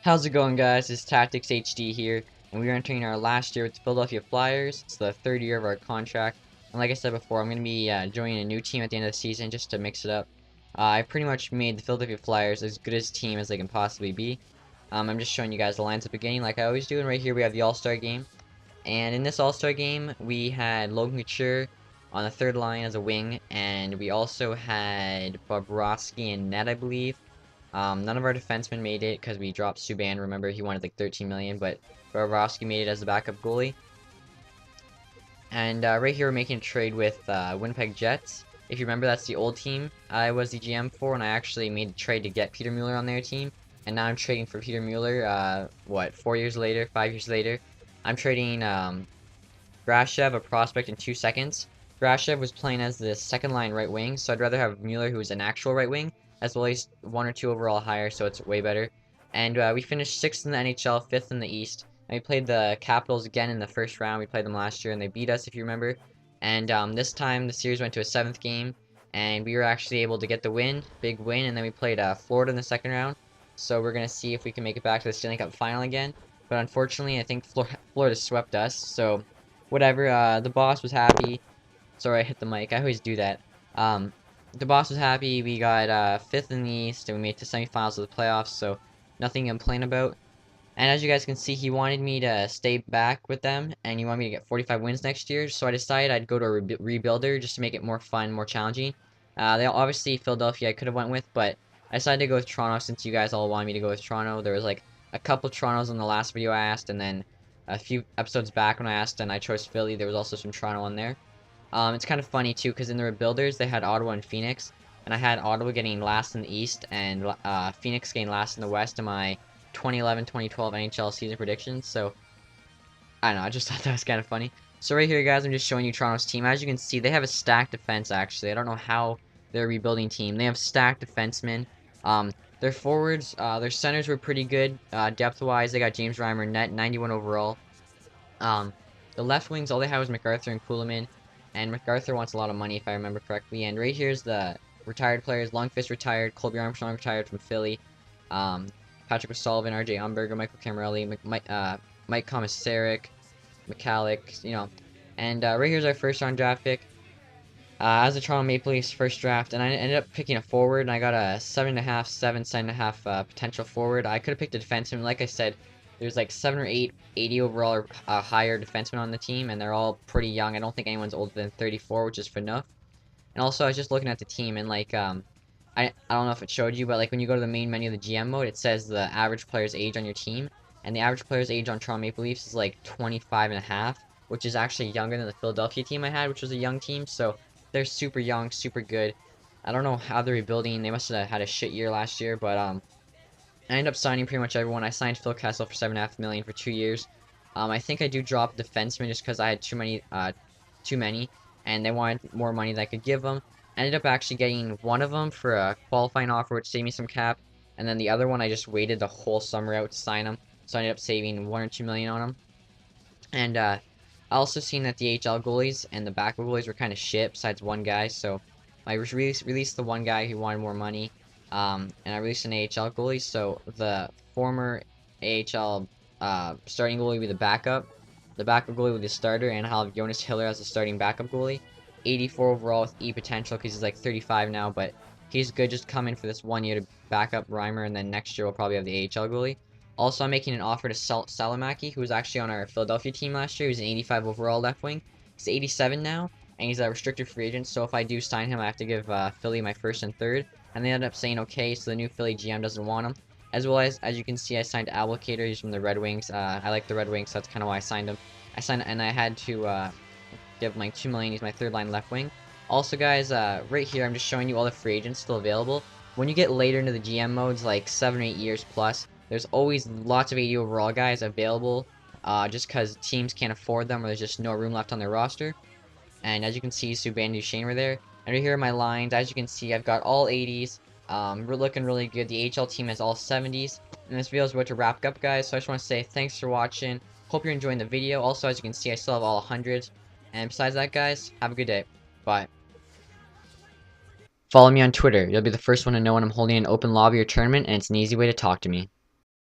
How's it going, guys? It's TacTixHD here, and we are entering our last year with the Philadelphia Flyers. It's the third year of our contract, and like I said before, I'm going to be joining a new team at the end of the season just to mix it up. I pretty much made the Philadelphia Flyers as good a team as they can possibly be. I'm just showing you guys the lines at the beginning like I always do, and right here we have the All-Star game. And in this All-Star game, we had Logan Couture on the third line as a wing, and we also had Bobrovsky and net, I believe. None of our defensemen made it because we dropped Subban. Remember, he wanted like 13 million, but Bobrovsky made it as the backup goalie. And right here, we're making a trade with Winnipeg Jets. If you remember, that's the old team I was the GM for, and I actually made the trade to get Peter Mueller on their team. And now I'm trading for Peter Mueller, what, 4 years later, 5 years later. I'm trading Grashev, a prospect, in 2 seconds. Grashev was playing as the second line right wing, so I'd rather have Mueller, who is an actual right wing, as well as 1 or 2 overall higher, so it's way better. And we finished 6th in the NHL, 5th in the East. And we played the Capitals again in the first round. We played them last year, and they beat us, if you remember. And this time, the series went to a 7th game, and we were actually able to get the win, big win, and then we played Florida in the second round. So we're going to see if we can make it back to the Stanley Cup final again. But unfortunately, I think Florida swept us, so whatever. The boss was happy. Sorry, I hit the mic. I always do that. The boss was happy. We got 5th in the East, and we made it to semifinals of the playoffs, so nothing to complain about. And as you guys can see, he wanted me to stay back with them, and he wanted me to get 45 wins next year, so I decided I'd go to a rebuilder just to make it more fun, more challenging. They obviously, Philadelphia I could have went with, but I decided to go with Toronto since you guys all wanted me to go with Toronto. There was like a couple Torontos in the last video I asked, and then a few episodes back when I asked and I chose Philly, there was also some Toronto on there. It's kind of funny too, because in the rebuilders they had Ottawa and Phoenix, and I had Ottawa getting last in the East and Phoenix getting last in the West in my 2011-2012 NHL season predictions. So I don't know, I just thought that was kind of funny. So right here, guys, I'm just showing you Toronto's team. As you can see, they have a stacked defense. Actually, I don't know how they're a rebuilding team. They have stacked defensemen. Their forwards, their centers were pretty good depth-wise. They got James Reimer net, 91 overall. The left wings, all they have was MacArthur and Kuhlman. And MacArthur wants a lot of money, if I remember correctly. And right here's the retired players. Longfist retired. Colby Armstrong retired from Philly. Patrick O'Sullivan, R.J. Umberger, Michael Camarelli, Mike Komisarek, McCallick, you know. And right here's our first-round draft pick. As the Toronto Maple Leafs first draft, and I ended up picking a forward, and I got a 7.5 potential forward. I could have picked a defenseman. Like I said, there's like 7 or 8 80 overall or higher defensemen on the team, and they're all pretty young. I don't think anyone's older than 34, which is enough. And also, I was just looking at the team, and like, I don't know if it showed you, but like when you go to the main menu of the GM mode, it says the average player's age on your team, and the average player's age on Toronto Maple Leafs is like 25.5, which is actually younger than the Philadelphia team I had, which was a young team. So they're super young, super good. I don't know how they're rebuilding. They must have had a shit year last year, but I ended up signing pretty much everyone. I signed Phil Kessel for $7.5 million for 2 years. I think I do drop defenseman just because I had too many, and they wanted more money that I could give them. I ended up actually getting one of them for a qualifying offer, which saved me some cap, and then the other one I just waited the whole summer out to sign him, so I ended up saving 1 or 2 million on him. And I also seen that the AHL goalies and the backup goalies were kind of shit, besides one guy, so I released the one guy who wanted more money. And I released an AHL goalie, so the former AHL starting goalie will be the backup goalie will be the starter, and I'll have Jonas Hiller as the starting backup goalie. 84 overall with E potential because he's like 35 now, but he's good. Just come in for this 1 year to back up Reimer, and then next year we'll probably have the AHL goalie. Also, I'm making an offer to Salamaki, who was actually on our Philadelphia team last year. He was an 85 overall left wing. He's 87 now, and he's a restricted free agent, so if I do sign him, I have to give Philly my first and third. And they ended up saying okay, so the new Philly GM doesn't want him. As well as you can see, I signed Abelkader. He's from the Red Wings. I like the Red Wings, so that's kind of why I signed him. And I had to give him like $2 million. He's my third line left wing. Also, guys, right here, I'm just showing you all the free agents still available. When you get later into the GM modes, like 7 or 8 years plus, there's always lots of 80 overall guys available, just because teams can't afford them or there's just no room left on their roster. And as you can see, Subban and Duchesne were there. And right here are my lines. As you can see, I've got all 80s. We're looking really good. The HL team has all 70s. And this video is about to wrap up, guys. So I just want to say thanks for watching. Hope you're enjoying the video. Also, as you can see, I still have all 100s. And besides that, guys, have a good day. Bye. Follow me on Twitter. You'll be the first one to know when I'm holding an open lobby or tournament, and it's an easy way to talk to me.